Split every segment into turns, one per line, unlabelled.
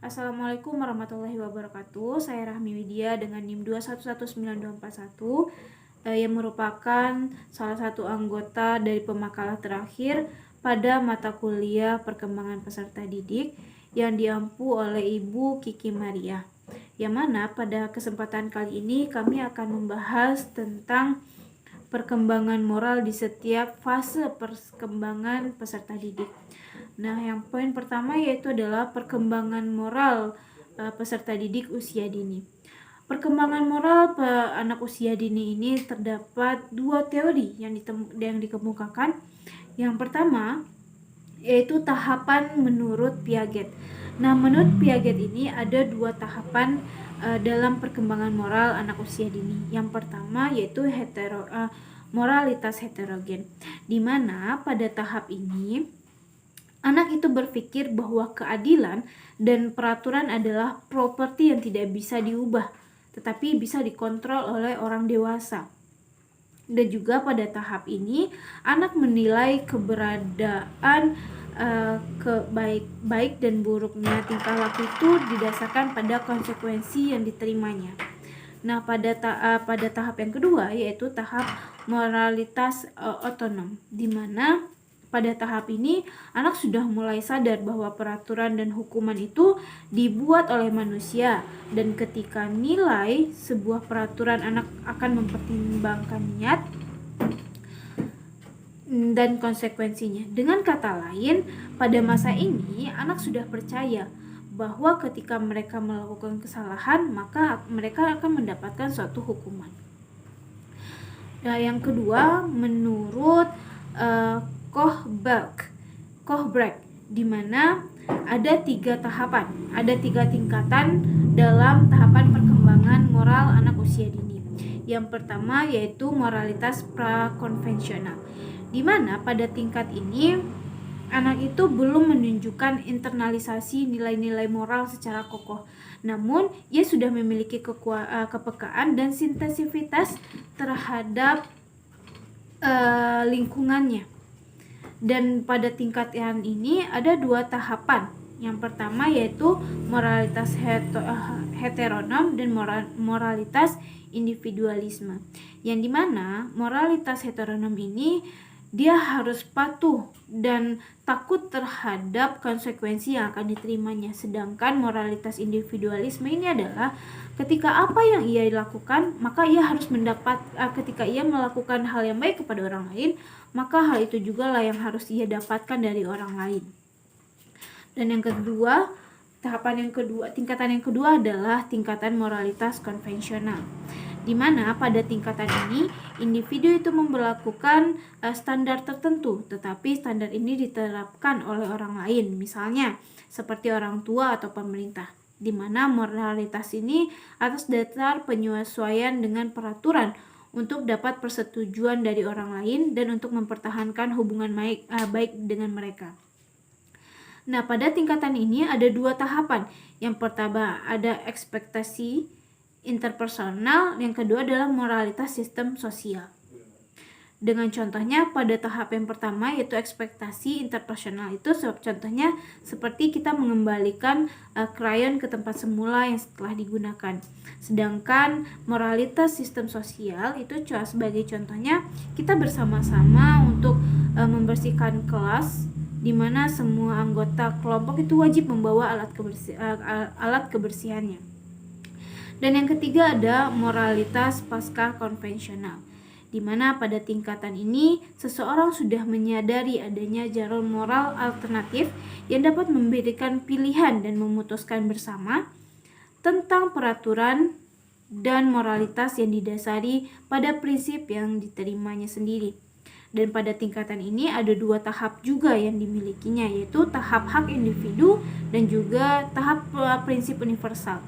Assalamualaikum warahmatullahi wabarakatuh. Saya Rahmi Widya dengan NIM 2119241 yang merupakan salah satu anggota dari pemakalah terakhir pada mata kuliah perkembangan peserta didik yang diampu oleh Ibu Kiki Maria. Yang mana pada kesempatan kali ini kami akan membahas tentang perkembangan moral di setiap fase perkembangan peserta didik. Nah, yang poin pertama yaitu adalah perkembangan moral peserta didik usia dini. Perkembangan moral anak usia dini ini terdapat dua teori yang dikemukakan. Yang pertama yaitu tahapan menurut Piaget. Nah, menurut Piaget ini ada dua tahapan dalam perkembangan moral anak usia dini. Yang pertama yaitu moralitas heterogen, di mana pada tahap ini anak itu berpikir bahwa keadilan dan peraturan adalah properti yang tidak bisa diubah, tetapi bisa dikontrol oleh orang dewasa. Dan juga pada tahap ini anak menilai keberadaan baik dan buruknya tingkah laku itu didasarkan pada konsekuensi yang diterimanya. Nah, pada tahap yang kedua yaitu tahap moralitas otonom, di mana pada tahap ini anak sudah mulai sadar bahwa peraturan dan hukuman itu dibuat oleh manusia, dan ketika nilai sebuah peraturan anak akan mempertimbangkan niat dan konsekuensinya. Dengan kata lain, pada masa ini anak sudah percaya bahwa ketika mereka melakukan kesalahan, maka mereka akan mendapatkan suatu hukuman. Nah, yang kedua menurut Kohbrek, di mana ada 3 tahapan, ada 3 tingkatan dalam tahapan perkembangan moral anak usia dini. Yang pertama yaitu moralitas prakonvensional, di mana pada tingkat ini anak itu belum menunjukkan internalisasi nilai-nilai moral secara kokoh, namun ia sudah memiliki kepekaan dan sensitivitas terhadap lingkungannya. Dan pada tingkat yang ini ada 2 tahapan. Yang pertama yaitu moralitas heteronom dan moralitas individualisme, yang dimana moralitas heteronom ini dia harus patuh dan takut terhadap konsekuensi yang akan diterimanya. Sedangkan moralitas individualisme ini adalah ketika apa yang ia lakukan, maka ia harus ketika ia melakukan hal yang baik kepada orang lain, maka hal itu juga lah yang harus ia dapatkan dari orang lain. Dan yang kedua, tingkatan yang kedua adalah tingkatan moralitas konvensional, di mana pada tingkatan ini individu itu memberlakukan standar tertentu, tetapi standar ini diterapkan oleh orang lain, misalnya seperti orang tua atau pemerintah, di mana moralitas ini atas dasar penyesuaian dengan peraturan untuk dapat persetujuan dari orang lain dan untuk mempertahankan hubungan baik dengan mereka. Nah, pada tingkatan ini ada 2 tahapan. Yang pertama ada ekspektasi interpersonal, yang kedua adalah moralitas sistem sosial. Dengan contohnya pada tahap yang pertama yaitu ekspektasi interpersonal, itu contohnya seperti kita mengembalikan krayon ke tempat semula yang setelah digunakan. Sedangkan moralitas sistem sosial itu sebagai contohnya kita bersama-sama untuk membersihkan kelas, di mana semua anggota kelompok itu wajib membawa alat kebersihannya. Dan yang ketiga ada moralitas pasca konvensional, di mana pada tingkatan ini seseorang sudah menyadari adanya jalur moral alternatif yang dapat memberikan pilihan dan memutuskan bersama tentang peraturan dan moralitas yang didasari pada prinsip yang diterimanya sendiri. Dan pada tingkatan ini ada 2 tahap juga yang dimilikinya, yaitu tahap hak individu dan juga tahap prinsip universal.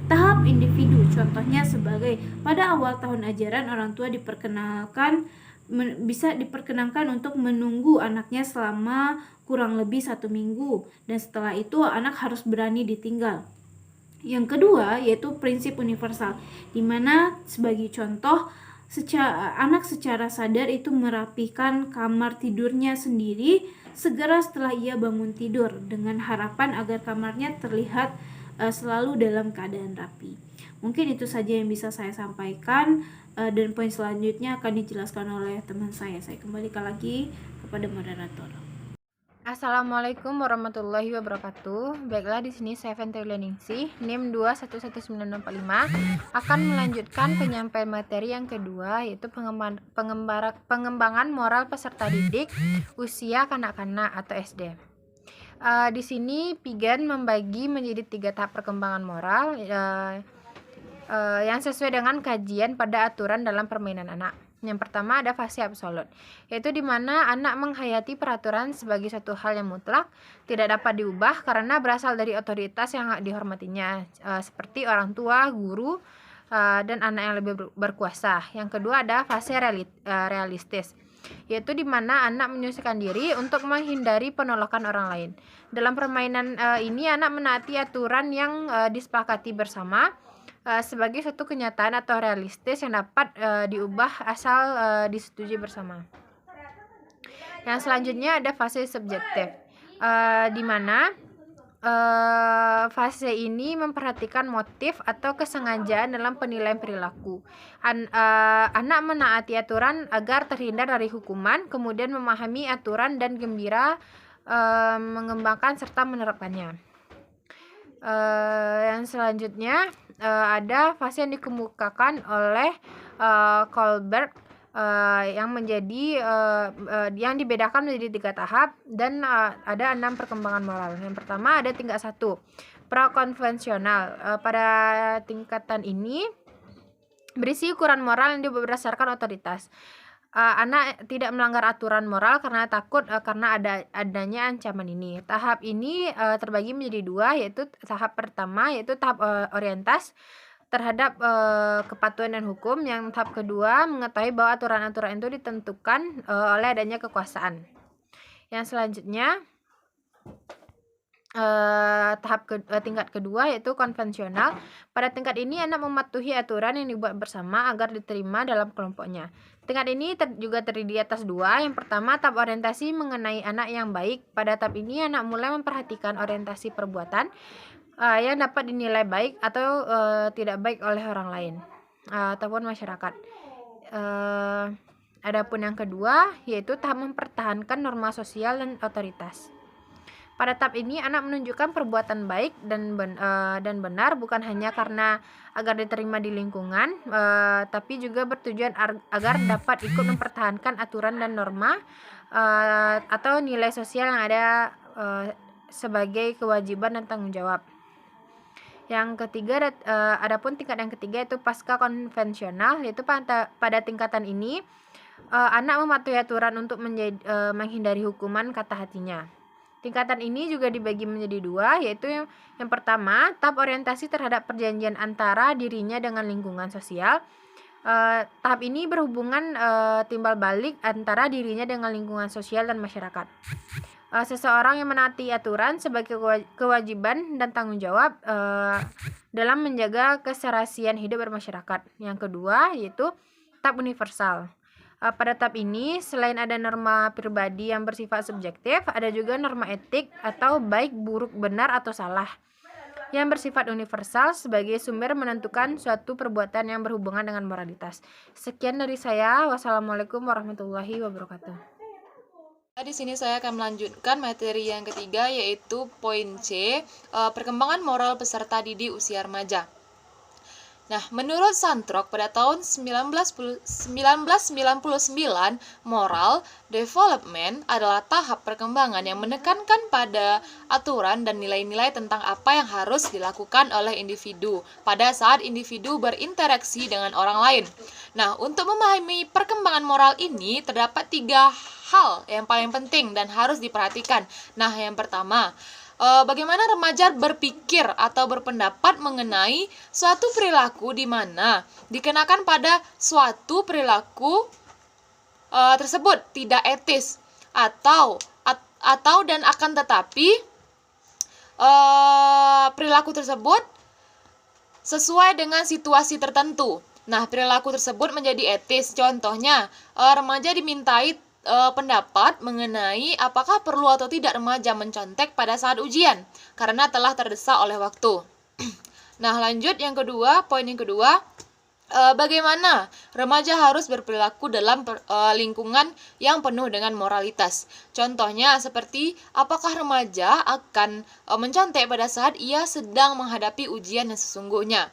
Tahap individu contohnya sebagai pada awal tahun ajaran orang tua bisa diperkenankan untuk menunggu anaknya selama kurang lebih 1 minggu, dan setelah itu anak harus berani ditinggal. Yang kedua yaitu prinsip universal, di mana sebagai contoh anak secara sadar itu merapikan kamar tidurnya sendiri segera setelah ia bangun tidur dengan harapan agar kamarnya terlihat selalu dalam keadaan rapi. Mungkin itu saja yang bisa saya sampaikan, dan poin selanjutnya akan dijelaskan oleh teman saya. Saya kembalikan lagi kepada moderator.
Assalamualaikum warahmatullahi wabarakatuh. Baiklah, di sini saya Fentrileningsih, NIM 21945 akan melanjutkan penyampaian materi yang kedua, yaitu pengembangan moral peserta didik usia kanak-kanak atau SD. Di sini Pigan membagi menjadi 3 tahap perkembangan moral yang sesuai dengan kajian pada aturan dalam permainan anak. Yang pertama ada fase absolut, yaitu di mana anak menghayati peraturan sebagai suatu hal yang mutlak, tidak dapat diubah karena berasal dari otoritas yang dihormatinya, seperti orang tua, guru, dan anak yang lebih berkuasa. Yang kedua ada fase realistis, yaitu di mana anak menyesuaikan diri untuk menghindari penolakan orang lain. Dalam permainan ini anak menaati aturan yang disepakati bersama sebagai suatu kenyataan atau realistis yang dapat diubah asal disetujui bersama. Yang selanjutnya ada fase subjektif, di mana fase ini memperhatikan motif atau kesengajaan dalam penilaian perilaku. Anak menaati aturan agar terhindar dari hukuman, kemudian memahami aturan dan gembira mengembangkan serta menerapkannya. Yang selanjutnya ada fase yang dikemukakan oleh Kohlberg yang menjadi yang dibedakan menjadi 3 tahap dan ada 6 perkembangan moral. Yang pertama ada tingkat 1, prakonvensional. Pada tingkatan ini berisi ukuran moral yang berdasarkan otoritas. Anak tidak melanggar aturan moral karena takut karena adanya ancaman ini. Tahap ini terbagi menjadi 2, yaitu tahap pertama yaitu tahap orientas terhadap kepatuhan dan hukum. Yang tahap kedua mengetahui bahwa aturan-aturan itu ditentukan oleh adanya kekuasaan. Yang selanjutnya tingkat kedua yaitu konvensional. Pada tingkat ini anak mematuhi aturan yang dibuat bersama agar diterima dalam kelompoknya. Tingkat ini juga terdiri atas 2. Yang pertama tahap orientasi mengenai anak yang baik. Pada tahap ini anak mulai memperhatikan orientasi perbuatan yang dapat dinilai baik atau tidak baik oleh orang lain ataupun masyarakat. Adapun yang kedua yaitu tahap mempertahankan norma sosial dan otoritas. Pada tahap ini anak menunjukkan perbuatan baik dan benar bukan hanya karena agar diterima di lingkungan, tapi juga bertujuan agar dapat ikut mempertahankan aturan dan norma atau nilai sosial yang ada sebagai kewajiban dan tanggung jawab. Yang ketiga adapun tingkat yang ketiga yaitu pasca konvensional, yaitu pada tingkatan ini anak mematuhi aturan untuk menghindari hukuman kata hatinya. Tingkatan ini juga dibagi menjadi 2, yaitu yang pertama tahap orientasi terhadap perjanjian antara dirinya dengan lingkungan sosial. Tahap ini berhubungan timbal balik antara dirinya dengan lingkungan sosial dan masyarakat. Seseorang yang menaati aturan sebagai kewajiban dan tanggung jawab dalam menjaga keserasian hidup bermasyarakat. Yang kedua yaitu tahap universal. Pada tahap ini selain ada norma pribadi yang bersifat subjektif, ada juga norma etik atau baik, buruk, benar atau salah yang bersifat universal sebagai sumber menentukan suatu perbuatan yang berhubungan dengan moralitas. Sekian dari saya. Wassalamualaikum warahmatullahi wabarakatuh.
Di sini saya akan melanjutkan materi yang ketiga yaitu poin C, perkembangan moral peserta didik usia remaja. Nah, menurut Santrok pada tahun 1999, moral development adalah tahap perkembangan yang menekankan pada aturan dan nilai-nilai tentang apa yang harus dilakukan oleh individu pada saat individu berinteraksi dengan orang lain. Nah, untuk memahami perkembangan moral ini terdapat 3 hal yang paling penting dan harus diperhatikan. Nah, yang pertama, bagaimana remaja berpikir atau berpendapat mengenai suatu perilaku di mana dikenakan pada suatu perilaku tersebut tidak etis atau dan akan tetapi perilaku tersebut sesuai dengan situasi tertentu. Nah, perilaku tersebut menjadi etis. Contohnya, remaja dimintai pendapat mengenai apakah perlu atau tidak remaja mencontek pada saat ujian karena telah terdesak oleh waktu. Nah, lanjut poin yang kedua, bagaimana remaja harus berperilaku dalam lingkungan yang penuh dengan moralitas. Contohnya seperti apakah remaja akan mencontek pada saat ia sedang menghadapi ujian yang sesungguhnya.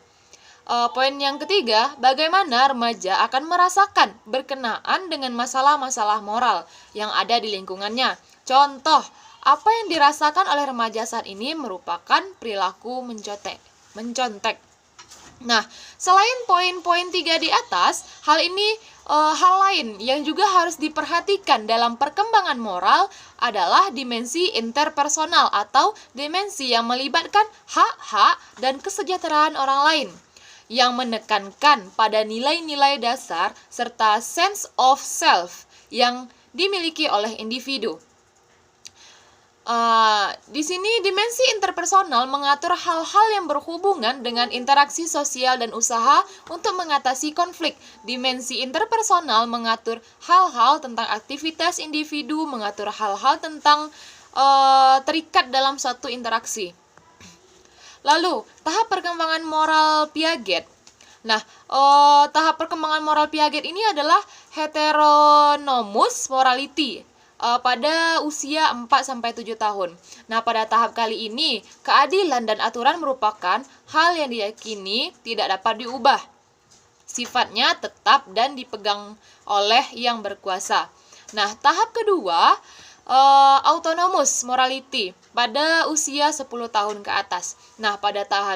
Poin yang ketiga, bagaimana remaja akan merasakan berkenaan dengan masalah-masalah moral yang ada di lingkungannya. Contoh, apa yang dirasakan oleh remaja saat ini merupakan perilaku mencontek. Nah, selain poin-poin 3 di atas, hal lain yang juga harus diperhatikan dalam perkembangan moral adalah dimensi interpersonal atau dimensi yang melibatkan hak-hak dan kesejahteraan orang lain, yang menekankan pada nilai-nilai dasar serta sense of self yang dimiliki oleh individu. Di sini dimensi interpersonal mengatur hal-hal yang berhubungan dengan interaksi sosial dan usaha untuk mengatasi konflik. Dimensi interpersonal mengatur hal-hal tentang aktivitas individu, mengatur hal-hal tentang terikat dalam suatu interaksi. Lalu, tahap perkembangan moral Piaget. Nah, tahap perkembangan moral Piaget ini adalah heteronomous morality pada usia 4-7 tahun. Nah, pada tahap kali ini, keadilan dan aturan merupakan hal yang diyakini tidak dapat diubah. Sifatnya tetap dan dipegang oleh yang berkuasa. Nah, tahap kedua, autonomous morality pada usia 10 tahun ke atas. Nah, pada tahap